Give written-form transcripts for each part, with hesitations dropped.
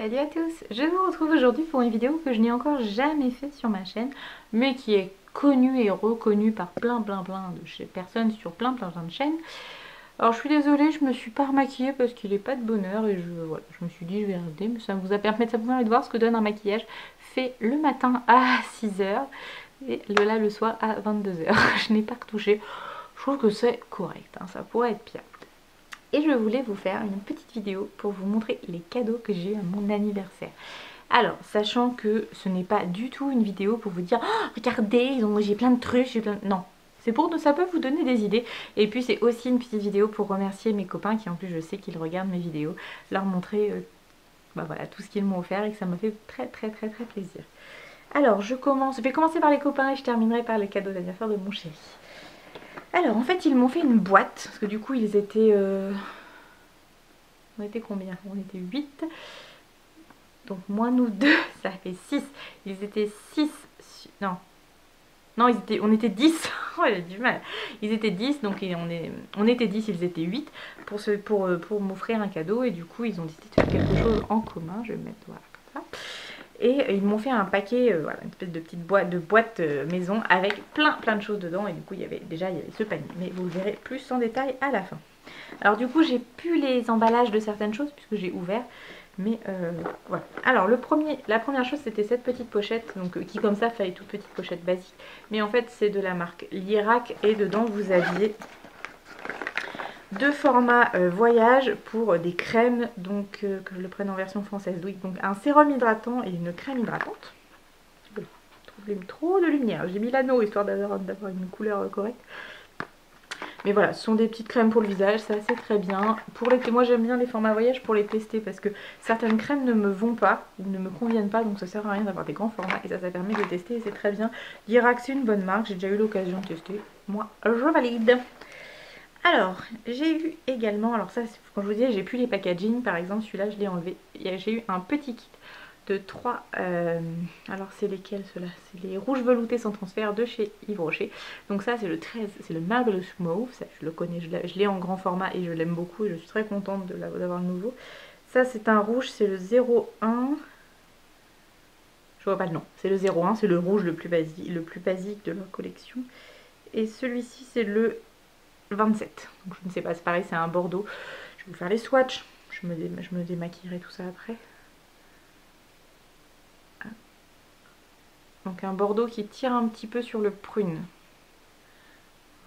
Salut à tous, je vous retrouve aujourd'hui pour une vidéo que je n'ai encore jamais faite sur ma chaîne, mais qui est connue et reconnue par plein de personnes sur plein de chaînes. Alors je suis désolée, je me suis pas remaquillée parce qu'il n'est pas de bonne heure et je me suis dit je vais regarder, mais ça vous permet de voir ce que donne un maquillage fait le matin à 6 h et là le soir à 22 h. Je n'ai pas retouché, je trouve que c'est correct, hein, ça pourrait être pire. Et je voulais vous faire une petite vidéo pour vous montrer les cadeaux que j'ai eu à mon anniversaire. Alors, sachant que ce n'est pas du tout une vidéo pour vous dire oh, regardez, j'ai plein de trucs, Non, c'est ça peut vous donner des idées. Et puis c'est aussi une petite vidéo pour remercier mes copains qui en plus je sais qu'ils regardent mes vidéos, leur montrer voilà, tout ce qu'ils m'ont offert et que ça m'a fait très plaisir. Alors je vais commencer par les copains et je terminerai par les cadeaux d'anniversaire de mon chéri. Alors en fait ils m'ont fait une boîte, parce que du coup ils étaient... On était combien? On était 8. Donc moins nous deux, ça fait 6. Ils étaient 6. Non. Non, on était 10. Oh, j'ai du mal. Ils étaient 10, donc on était 10, ils étaient 8 pour m'offrir un cadeau. Et du coup, ils ont décidé de faire quelque chose en commun. Je vais mettre voilà, comme ça. Et ils m'ont fait un paquet, voilà, une espèce de petite boîte maison avec plein de choses dedans. Et du coup, il y avait ce panier. Mais vous le verrez plus en détail à la fin. Alors du coup, j'ai plus les emballages de certaines choses puisque j'ai ouvert. Mais voilà. Alors la première chose, c'était cette petite pochette, donc qui comme ça fait une toute petite pochette basique. Mais en fait, c'est de la marque Lirac et dedans vous aviez deux formats voyage pour des crèmes, donc que je le prenne en version française. Oui, donc un sérum hydratant et une crème hydratante. Je trouve trop de lumière. J'ai mis l'anneau histoire d'avoir une couleur correcte. Mais voilà, ce sont des petites crèmes pour le visage, ça c'est très bien. Moi j'aime bien les formats voyage pour les tester parce que certaines crèmes ne me vont pas ou ne me conviennent pas, donc ça sert à rien d'avoir des grands formats et ça permet de tester et c'est très bien. Lirac c'est une bonne marque, j'ai déjà eu l'occasion de tester, moi je valide. Alors j'ai eu également, alors ça quand je vous disais j'ai plus les packaging, par exemple celui-là je l'ai enlevé, j'ai eu un petit kit de 3, alors c'est lesquels ceux-là? C'est les rouges veloutés sans transfert de chez Yves Rocher. Donc ça c'est le 13, c'est le Marvelous Mauve, ça je le connais, je l'ai en grand format et je l'aime beaucoup et je suis très contente d'avoir le nouveau. Ça c'est un rouge, c'est le 01, je vois pas le nom, c'est le 01, c'est le rouge le plus basique de leur collection. Et celui-ci c'est le 27, donc je ne sais pas, c'est pareil, c'est un bordeaux. Je vais vous faire les swatchs, je me démaquillerai tout ça après. Donc un bordeaux qui tire un petit peu sur le prune.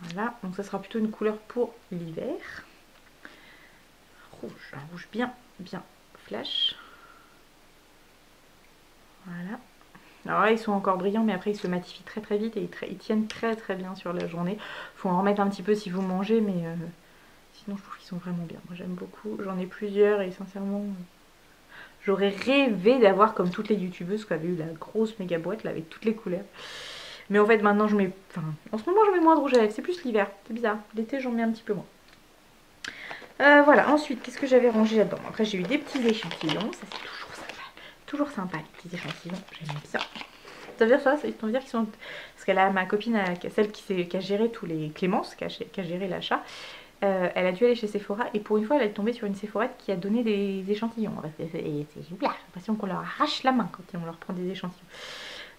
Voilà, donc ça sera plutôt une couleur pour l'hiver. Rouge, un rouge bien flash. Voilà. Alors là ils sont encore brillants mais après ils se matifient très vite et ils tiennent très bien sur la journée. Faut en remettre un petit peu si vous mangez mais sinon je trouve qu'ils sont vraiment bien. Moi j'aime beaucoup, j'en ai plusieurs et sincèrement... J'aurais rêvé d'avoir comme toutes les youtubeuses qui avaient eu la grosse méga boîte là avec toutes les couleurs. Mais en fait maintenant je mets... Enfin, en ce moment je mets moins de rouge à lèvres, c'est plus l'hiver, c'est bizarre. L'été j'en mets un petit peu moins. Voilà, ensuite qu'est-ce que j'avais rangé là-dedans? Après j'ai eu des petits échantillons, ça c'est toujours sympa. Toujours sympa les petits échantillons, j'aime bien. Ça veut dire ça, ils vont dire qu'ils sont... Parce qu'elle a ma copine, celle qui a géré tous les Clémence, qui a géré l'achat. Elle a dû aller chez Sephora et pour une fois elle est tombée sur une Sephorette qui a donné des échantillons. C'est j'ai l'impression qu'on leur arrache la main quand on leur prend des échantillons.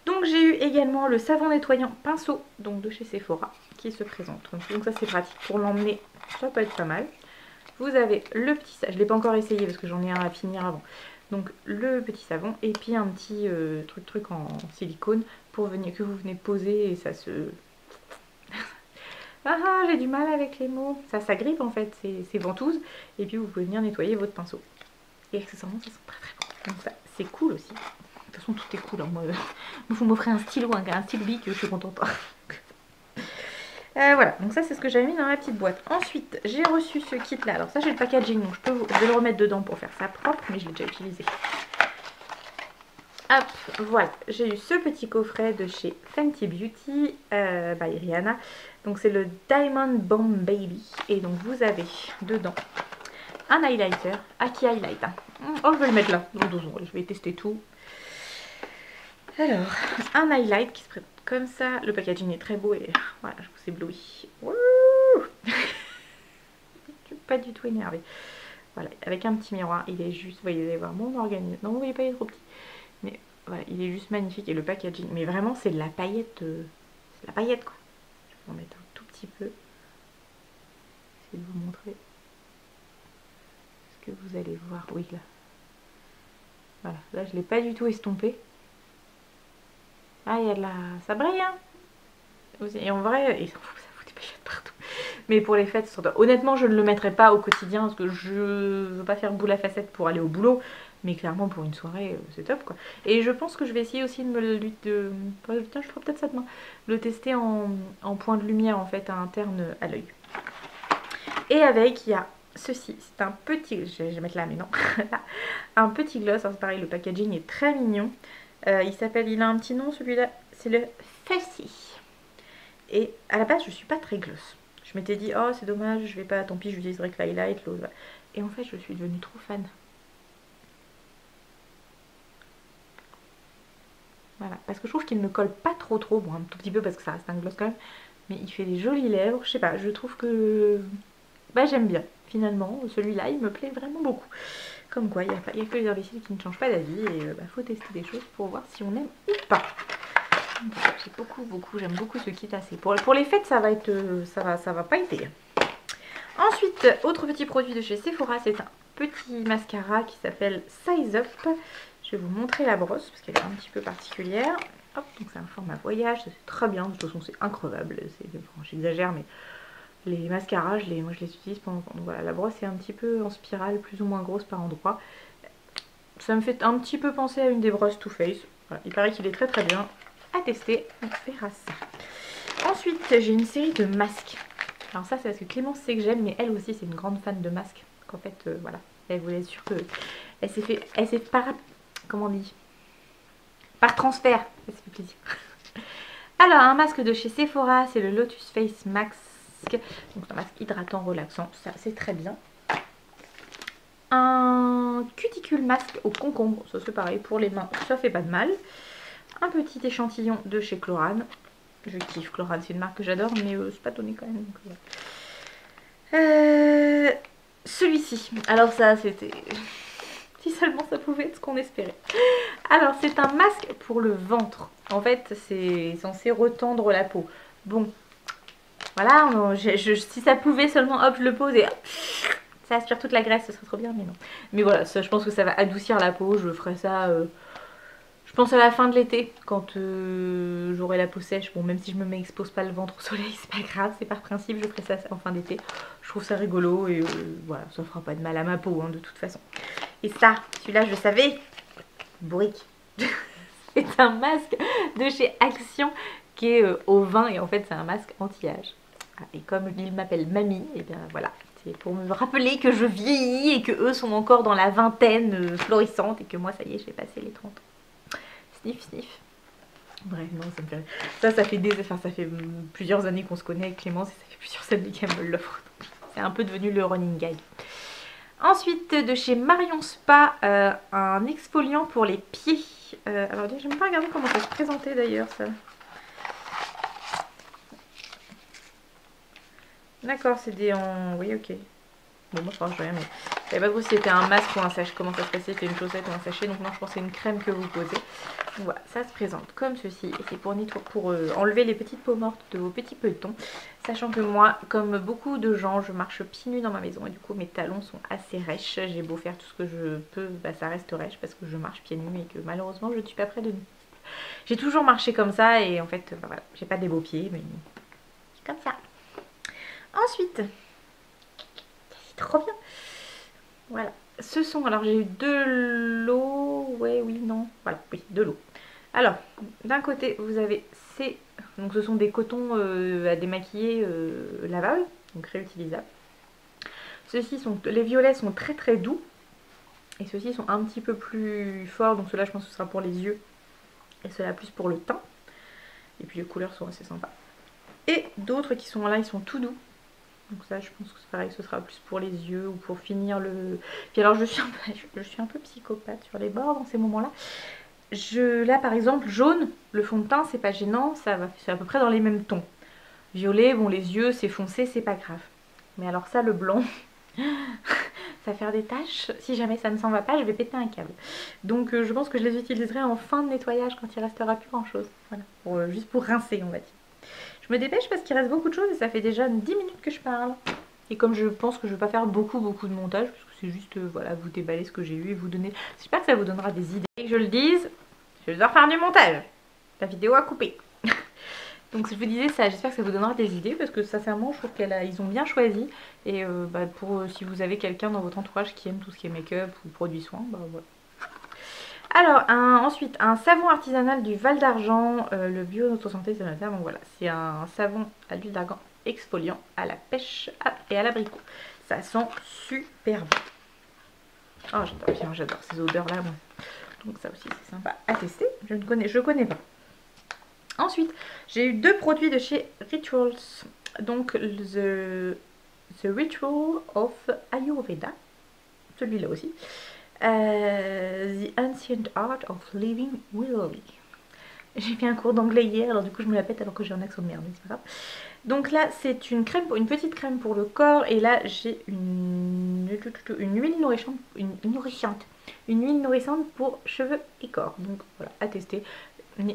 Donc j'ai eu également le savon nettoyant pinceau donc de chez Sephora qui se présente. Donc ça c'est pratique pour l'emmener, ça peut être pas mal. Vous avez le petit savon, je ne l'ai pas encore essayé parce que j'en ai un à finir avant. Donc le petit savon et puis un petit truc en silicone pour que vous venez poser et ça se... Ah, j'ai du mal avec les mots. Ça s'agrippe en fait, c'est ventouse. Et puis vous pouvez venir nettoyer votre pinceau. Et accessoirement, ça sent très bon. Donc ça, c'est cool aussi. De toute façon, tout est cool. Hein. Moi, vous m'offrez un stylo, un stylo bic, je suis contente. Voilà, donc ça c'est ce que j'avais mis dans la petite boîte. Ensuite, j'ai reçu ce kit là. Alors ça, j'ai le packaging, donc je vais le remettre dedans pour faire ça propre, mais je l'ai déjà utilisé. Hop, voilà, j'ai eu ce petit coffret de chez Fenty Beauty by Rihanna. Donc c'est le Diamond Bomb Baby. Et donc vous avez dedans un highlighter, Aki Highlight. Oh, je vais le mettre là, dans 12 secondes, je vais tester tout. Alors, un highlight qui se présente comme ça. Le packaging est très beau et voilà, je vous éblouis. Je suis pas du tout énervée. Voilà, avec un petit miroir. Il est juste, vous allez voir mon organisme. Non, vous voyez pas, il est trop petit. Mais voilà, il est juste magnifique. Et le packaging, mais vraiment, c'est de la paillette. C'est de la paillette, quoi. Je vais en mettre un tout petit peu. Essayer de vous montrer. Ce que vous allez voir. Oui, là. Voilà, là, je l'ai pas du tout estompé. Ah, il y a de la... Ça brille, hein. Et en vrai, ça fout des paillettes partout. Mais pour les fêtes, honnêtement, je ne le mettrai pas au quotidien parce que je veux pas faire boule à facettes pour aller au boulot. Mais clairement, pour une soirée, c'est top, quoi. Et je pense que je vais essayer aussi de me le... Tiens, je ferai peut-être ça demain. Le tester en point de lumière, en fait, interne à l'œil. Et avec, il y a ceci. C'est un petit... Je vais mettre là, mais non. Un petit gloss. Alors, c'est pareil, le packaging est très mignon. Il a un petit nom, celui-là. C'est le Fussy. Et à la base, je suis pas très gloss. Je m'étais dit, oh c'est dommage, je vais pas, tant pis, j'utiliserai que l'highlight, l'autre. Et en fait, je suis devenue trop fan. Voilà, parce que je trouve qu'il ne colle pas trop, bon un tout petit peu parce que ça reste un gloss quand même, mais il fait des jolies lèvres, je sais pas, je trouve que... Bah j'aime bien, finalement, celui-là, il me plaît vraiment beaucoup. Comme quoi, il n'y a que les herbicides qui ne changent pas d'avis et faut tester des choses pour voir si on aime ou pas. J'aime beaucoup ce kit assez. Pour les fêtes, ça va pas aider. Ensuite, autre petit produit de chez Sephora, c'est un petit mascara qui s'appelle Size Up. Je vais vous montrer la brosse parce qu'elle est un petit peu particulière. Hop, donc c'est un format voyage, ça c'est très bien, de toute façon c'est increvable. Bon, j'exagère, mais les mascaras, moi je les utilise pendant. Donc voilà, la brosse est un petit peu en spirale, plus ou moins grosse par endroit. Ça me fait un petit peu penser à une des brosses Too Faced. Voilà, il paraît qu'il est très très bien. À tester, on verra ça. Ensuite, j'ai une série de masques. Alors ça, c'est parce que Clémence sait que j'aime, mais elle aussi, c'est une grande fan de masques. Donc en fait, voilà, elle voulait être sûre que elle s'est par... Comment on dit? Par transfert, ça fait plaisir. Alors, un masque de chez Sephora, c'est le Lotus Face Mask. Donc un masque hydratant, relaxant, ça c'est très bien. Un cuticule masque au concombre, ça c'est pareil pour les mains, ça fait pas de mal. Un petit échantillon de chez Chlorane. Je kiffe Chlorane, c'est une marque que j'adore, mais c'est pas donné quand même. Celui-ci, alors ça c'était... Si seulement ça pouvait être ce qu'on espérait. Alors c'est un masque pour le ventre. En fait c'est censé retendre la peau. Bon, voilà, si ça pouvait seulement, hop je le pose et hop, ça aspire toute la graisse, ce serait trop bien, mais non. Mais voilà, ça, je pense que ça va adoucir la peau, je ferai ça... Je pense à la fin de l'été, quand j'aurai la peau sèche. Bon, même si je me m'expose pas le ventre au soleil, c'est pas grave, c'est par principe, je ferai ça en fin d'été. Je trouve ça rigolo et voilà, ça fera pas de mal à ma peau, hein, de toute façon. Et ça, celui-là, je le savais, Bourrique. C'est un masque de chez Action qui est au vin et en fait, c'est un masque anti-âge. Et comme il m'appelle Mamie, et bien voilà. C'est pour me rappeler que je vieillis et que eux sont encore dans la vingtaine florissante et que moi, ça y est, je vais passer les 30 ans. Sniff, sniff. Bref, non, ça me fait... Ça fait ça fait plusieurs années qu'on se connaît avec Clémence et ça fait plusieurs années qu'elle me l'offre. C'est un peu devenu le running guide. Ensuite, de chez Marion Spa, un exfoliant pour les pieds. Alors, je n'aime pas regarder comment ça se présentait d'ailleurs, ça. D'accord, c'est des en... Oui, ok. Bon, moi, je pense rien, mais... Je savais pas trop si c'était un masque ou un sachet, comment ça se passait, c'était une chaussette ou un sachet. Donc non, je pense que c'est une crème que vous posez. Donc voilà, ça se présente comme ceci. Et c'est pour enlever les petites peaux mortes de vos petits petons. Sachant que moi, comme beaucoup de gens, je marche pieds nus dans ma maison. Et du coup, mes talons sont assez rêches. J'ai beau faire tout ce que je peux, bah, ça reste rêche parce que je marche pieds nus et que malheureusement, je ne suis pas près de nous. J'ai toujours marché comme ça et en fait, bah, voilà, j'ai pas des beaux pieds, mais c'est comme ça. Ensuite, c'est trop bien. Voilà, ce sont, alors j'ai eu de l'eau, ouais, oui, non, voilà, oui, de l'eau. Alors, d'un côté, vous avez ces, donc ce sont des cotons à démaquiller lavables, donc réutilisables. Ceux-ci sont, les violets sont très très doux, et ceux-ci sont un petit peu plus forts, donc ceux-là je pense que ce sera pour les yeux, et ceux-là plus pour le teint. Et puis les couleurs sont assez sympas. Et d'autres qui sont là, ils sont tout doux. Donc ça, je pense que c'est pareil, ce sera plus pour les yeux ou pour finir le... Puis alors, je suis un peu psychopathe sur les bords dans ces moments-là. Là, par exemple, jaune, le fond de teint, c'est pas gênant, c'est à peu près dans les mêmes tons. Violet, bon, les yeux, c'est foncé, c'est pas grave. Mais alors ça, le blanc, ça va faire des taches. Si jamais ça ne s'en va pas, je vais péter un câble. Donc je pense que je les utiliserai en fin de nettoyage quand il restera plus grand chose. Voilà, juste pour rincer on va dire. Je me dépêche parce qu'il reste beaucoup de choses et ça fait déjà 10 minutes que je parle. Et comme je pense que je ne vais pas faire beaucoup de montage, parce que c'est juste voilà, vous déballer ce que j'ai eu et vous donner... J'espère que ça vous donnera des idées. Et que je le dise, je vais devoir faire du montage. La vidéo a coupé. Donc je vous disais ça, j'espère que ça vous donnera des idées parce que sincèrement je trouve qu'ils ont bien choisi. Et si vous avez quelqu'un dans votre entourage qui aime tout ce qui est make-up ou produits soins, bah voilà. Alors ensuite un savon artisanal du Val d'Argent, le bio notre santé c'est donc voilà, c'est un savon à l'huile d'argan exfoliant à la pêche et à l'abricot. Ça sent super bon. Oh j'adore ces odeurs là moi. Donc ça aussi c'est sympa à tester, je connais pas. Ensuite j'ai eu 2 produits de chez Rituals, donc The Ritual of Ayurveda, celui-là aussi. The Ancient Art of Living Willily. J'ai fait un cours d'anglais hier, alors du coup je me la pète alors que j'ai un accent de merde, mais c'est pas grave. Donc là c'est une crème, une petite crème pour le corps, et là j'ai une huile nourrissante, une huile nourrissante pour cheveux et corps. Donc voilà, à tester.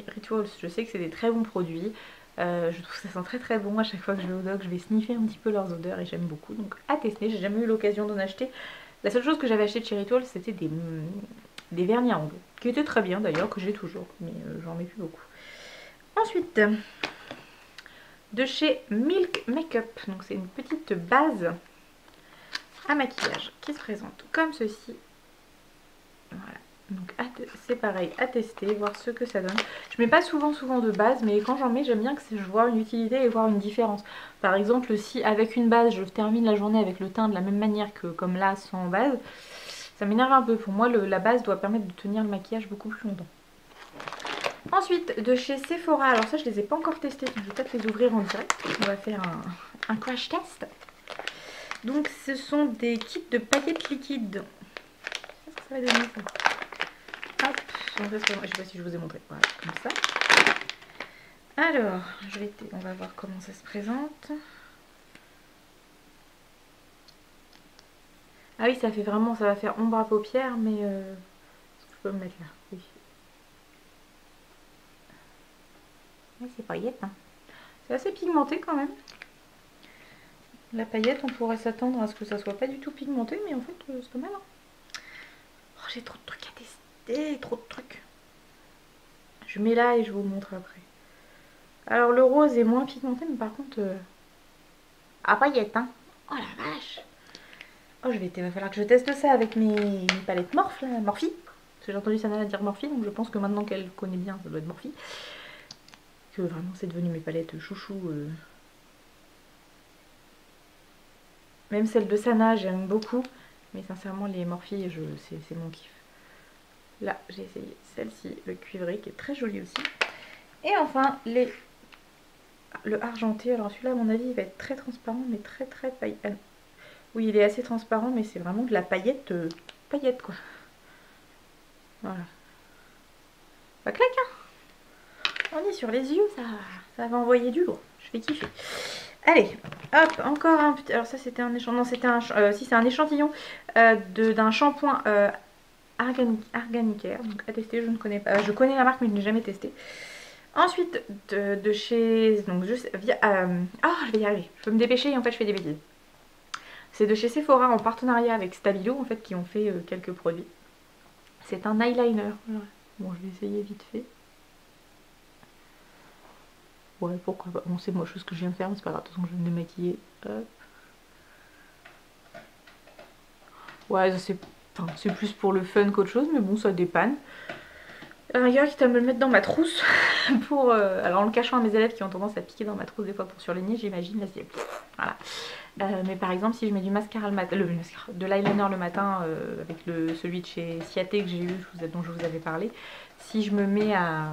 Rituals, je sais que c'est des très bons produits. Je trouve que ça sent très très bon. À chaque fois que je vais au doc, je vais sniffer un petit peu leurs odeurs et j'aime beaucoup. Donc à tester, j'ai jamais eu l'occasion d'en acheter. La seule chose que j'avais acheté de chez Rituals, c'était des vernis à ongles, qui étaient très bien d'ailleurs, que j'ai toujours, mais j'en mets plus beaucoup. Ensuite, de chez Milk Makeup, donc c'est une petite base à maquillage qui se présente comme ceci. Voilà. Donc c'est pareil, à tester, voir ce que ça donne. Je mets pas souvent de base, mais quand j'en mets, j'aime bien que je vois une utilité et voir une différence. Par exemple, si avec une base, je termine la journée avec le teint de la même manière que comme là, sans base, ça m'énerve un peu. Pour moi, la base doit permettre de tenir le maquillage beaucoup plus longtemps. Ensuite, de chez Sephora, alors ça, je les ai pas encore testés, je vais peut-être les ouvrir en direct. On va faire un crash test. Donc, ce sont des kits de paillettes liquides. Qu'est-ce que ça va donner ça? Hop, je sais pas si je vous ai montré. Voilà, comme ça. Alors, on va voir comment ça se présente. Ah oui, ça fait vraiment, ça va faire ombre à paupières, mais je peux me mettre là. Oui. Ouais, c'est paillette, hein. C'est assez pigmenté quand même. La paillette, on pourrait s'attendre à ce que ça soit pas du tout pigmenté, mais en fait, c'est pas mal. Hein. Oh, j'ai trop de trucs à tester, trop de trucs. Je mets là et je vous montre après. Alors le rose est moins pigmenté, mais par contre, à paillettes, hein. Oh la vache. Oh, il va falloir que je teste ça avec mes palettes Morphe, là, Morphe. Parce que j'ai entendu Sana dire Morphe, donc je pense que maintenant qu'elle connaît bien, ça doit être Morphe. Que vraiment, c'est devenu mes palettes chouchou. Même celle de Sana, j'aime beaucoup. Mais sincèrement, les Morphe, c'est mon kiff. Là, j'ai essayé celle-ci, le cuivré, qui est très joli aussi. Et enfin, le argenté. Alors celui-là, à mon avis, il va être très transparent, mais très pailleté. Oui, il est assez transparent, mais c'est vraiment de la paillette, paillette quoi. Voilà. Ça claque, hein. On est sur les yeux, ça va envoyer du lourd. Je vais kiffer. Allez, hop, encore un petit... Alors ça, c'était un échantillon. Non, c'était c'est un échantillon d'un shampoing Arganicaire. Donc à tester, je ne connais pas. Je connais la marque, mais je n'ai jamais testé. Ensuite, de chez... Donc, je vais y arriver. Je peux me dépêcher et en fait, je fais des bêtises. C'est de chez Sephora en partenariat avec Stabilo, en fait, qui ont fait quelques produits. C'est un eyeliner. Bon, je vais essayer vite fait. Ouais, pourquoi pas. Bon, c'est moche ce que je viens de faire, mais c'est pas grave. De toute façon, je vais me démaquiller. Hop. Ouais, c'est plus pour le fun qu'autre chose, mais bon, ça dépanne. À la rigueur, quitte à me le mettre dans ma trousse pour alors en le cachant à mes élèves qui ont tendance à piquer dans ma trousse des fois pour surligner, j'imagine. Là, c'est voilà. Mais par exemple, si je mets du mascara le matin, de l'eyeliner le matin avec celui de chez Ciaté que j'ai eu, dont je vous avais parlé, si je me mets à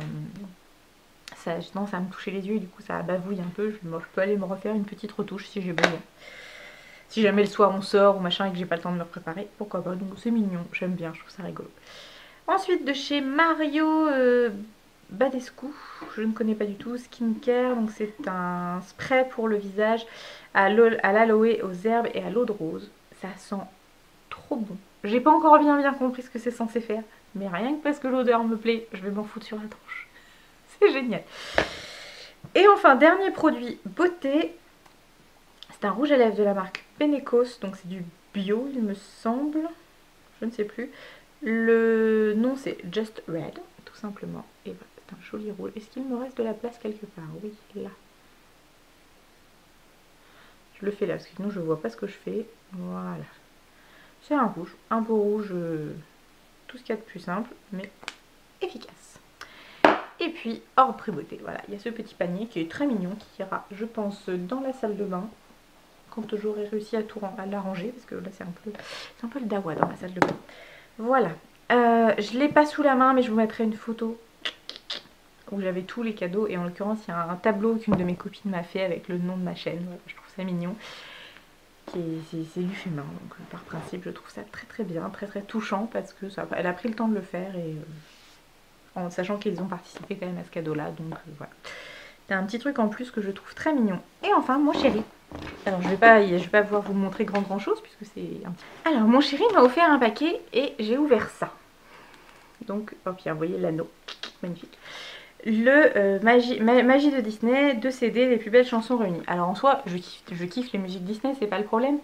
ça, j'ai tendance à me toucher les yeux et du coup ça bavouille un peu, je peux aller me refaire une petite retouche si j'ai besoin. Si jamais le soir on sort ou machin et que j'ai pas le temps de me préparer, pourquoi pas. Donc c'est mignon, j'aime bien, je trouve ça rigolo. Ensuite, de chez Mario Badescu, je ne connais pas du tout, Skincare, donc c'est un spray pour le visage à l'aloe, aux herbes et à l'eau de rose. Ça sent trop bon. J'ai pas encore bien compris ce que c'est censé faire, mais rien que parce que l'odeur me plaît, je vais m'en foutre sur la tronche. C'est génial. Et enfin, dernier produit beauté, c'est un rouge à lèvres de la marque Penecos, donc c'est du bio il me semble, je ne sais plus. Le nom c'est Just Red, tout simplement. Et voilà, c'est un joli rouge. Est-ce qu'il me reste de la place quelque part? Oui, là. Je le fais là, parce que sinon je vois pas ce que je fais. Voilà. C'est un rouge, un beau rouge, tout ce qu'il y a de plus simple, mais efficace. Et puis, hors prix beauté, voilà, il y a ce petit panier qui est très mignon, qui ira, je pense, dans la salle de bain, quand j'aurai réussi à tout l'arranger, parce que là c'est un peu le dawa dans la salle de bain. Voilà, je l'ai pas sous la main, mais je vous mettrai une photo où j'avais tous les cadeaux, et en l'occurrence il y a un tableau qu'une de mes copines m'a fait avec le nom de ma chaîne, voilà, je trouve ça mignon. C'est du fait main, donc par principe je trouve ça très bien, très touchant, parce que elle a pris le temps de le faire, et en sachant qu'ils ont participé quand même à ce cadeau là, donc voilà. C'est un petit truc en plus que je trouve très mignon. Et enfin mon chéri, alors je vais pas pouvoir vous montrer grand chose puisque c'est un petit... Alors mon chéri m'a offert un paquet et j'ai ouvert ça. Donc, hop, vous voyez l'anneau, magnifique. Le Magie de Disney, 2 CD, les plus belles chansons réunies. Alors en soi, je kiffe les musiques Disney, c'est pas le problème.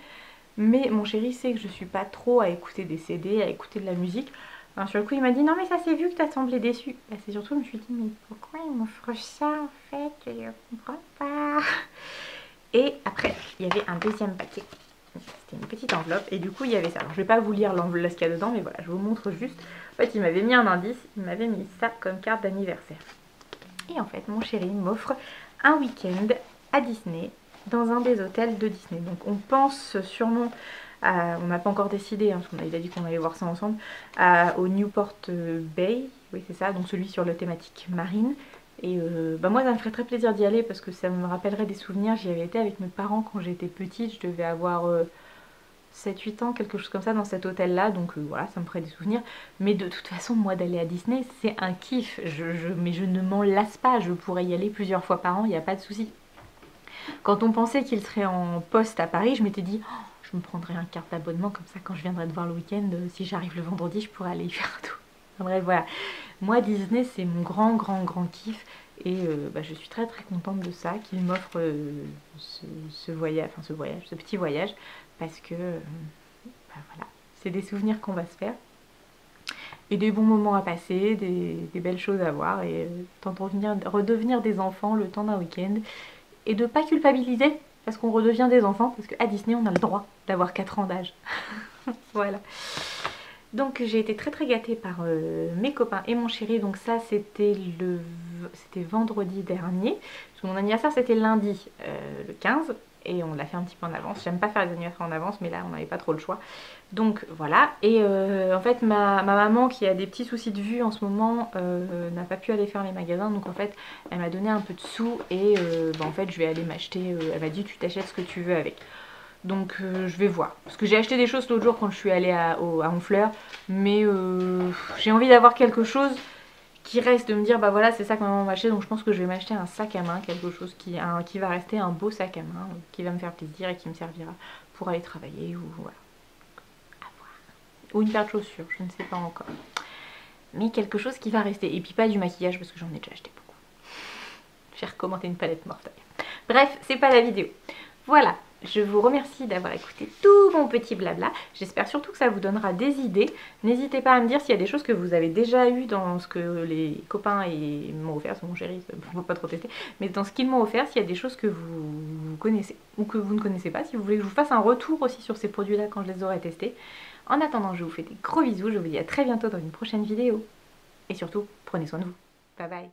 Mais mon chéri sait que je suis pas trop à écouter des CD, à écouter de la musique. Alors sur le coup il m'a dit non mais ça c'est vu que t'as semblé déçu. Bah, c'est surtout je me suis dit mais pourquoi il m'offre ça en fait, je comprends pas. Et après il y avait un deuxième paquet. C'était une petite enveloppe et du coup il y avait ça. Alors je vais pas vous lire l'enveloppe qu'il y a dedans mais voilà je vous montre juste. En fait il m'avait mis un indice, il m'avait mis ça comme carte d'anniversaire. Et en fait mon chéri m'offre un week-end à Disney dans un des hôtels de Disney. Donc on pense sûrement... on n'a pas encore décidé, hein, parce qu'il a dit qu'on allait voir ça ensemble, au Newport Bay, oui c'est ça, donc celui sur la thématique marine. Et bah moi ça me ferait très plaisir d'y aller parce que ça me rappellerait des souvenirs. J'y avais été avec mes parents quand j'étais petite, je devais avoir 7-8 ans, quelque chose comme ça dans cet hôtel là, donc voilà, ça me ferait des souvenirs. Mais de toute façon, moi d'aller à Disney, c'est un kiff, mais je ne m'en lasse pas, je pourrais y aller plusieurs fois par an, il n'y a pas de souci. Quand on pensait qu'il serait en poste à Paris, je m'étais dit... Oh, je me prendrais un carte d'abonnement comme ça quand je viendrai te voir le week-end, si j'arrive le vendredi je pourrais aller y faire tout. Enfin, bref voilà, moi Disney c'est mon grand kiff et bah, je suis très contente de ça, qu'il m'offre ce petit voyage parce que bah, voilà, c'est des souvenirs qu'on va se faire et des bons moments à passer, des belles choses à voir et redevenir des enfants le temps d'un week-end et de pas culpabiliser parce qu'on redevient des enfants, parce qu'à Disney on a le droit d'avoir 4 ans d'âge. Voilà. Donc j'ai été très gâtée par mes copains et mon chéri, donc ça c'était vendredi dernier, parce que mon anniversaire c'était lundi le 15, et on l'a fait un petit peu en avance. J'aime pas faire les anniversaires en avance, mais là on n'avait pas trop le choix. Donc voilà, et en fait ma maman qui a des petits soucis de vue en ce moment n'a pas pu aller faire les magasins, donc en fait elle m'a donné un peu de sous et bah, en fait je vais aller m'acheter, elle m'a dit tu t'achètes ce que tu veux avec. Donc je vais voir, parce que j'ai acheté des choses l'autre jour quand je suis allée à Honfleur, mais j'ai envie d'avoir quelque chose qui reste, de me dire bah voilà c'est ça que maman m'a acheté, donc je pense que je vais m'acheter un sac à main, quelque chose qui va rester un beau sac à main, qui va me faire plaisir et qui me servira pour aller travailler ou voilà. Ou une paire de chaussures, je ne sais pas encore. Mais quelque chose qui va rester. Et puis pas du maquillage parce que j'en ai déjà acheté beaucoup. J'ai recommandé une palette mortelle. Bref, c'est pas la vidéo. Voilà, je vous remercie d'avoir écouté tout mon petit blabla. J'espère surtout que ça vous donnera des idées. N'hésitez pas à me dire s'il y a des choses que vous avez déjà eu dans ce que les copains m'ont offert. C'est mon chéri, il ne faut pas trop tester. Mais dans ce qu'ils m'ont offert, s'il y a des choses que vous connaissez ou que vous ne connaissez pas. Si vous voulez que je vous fasse un retour aussi sur ces produits-là quand je les aurai testés. En attendant, je vous fais des gros bisous, je vous dis à très bientôt dans une prochaine vidéo. Et surtout, prenez soin de vous. Bye bye.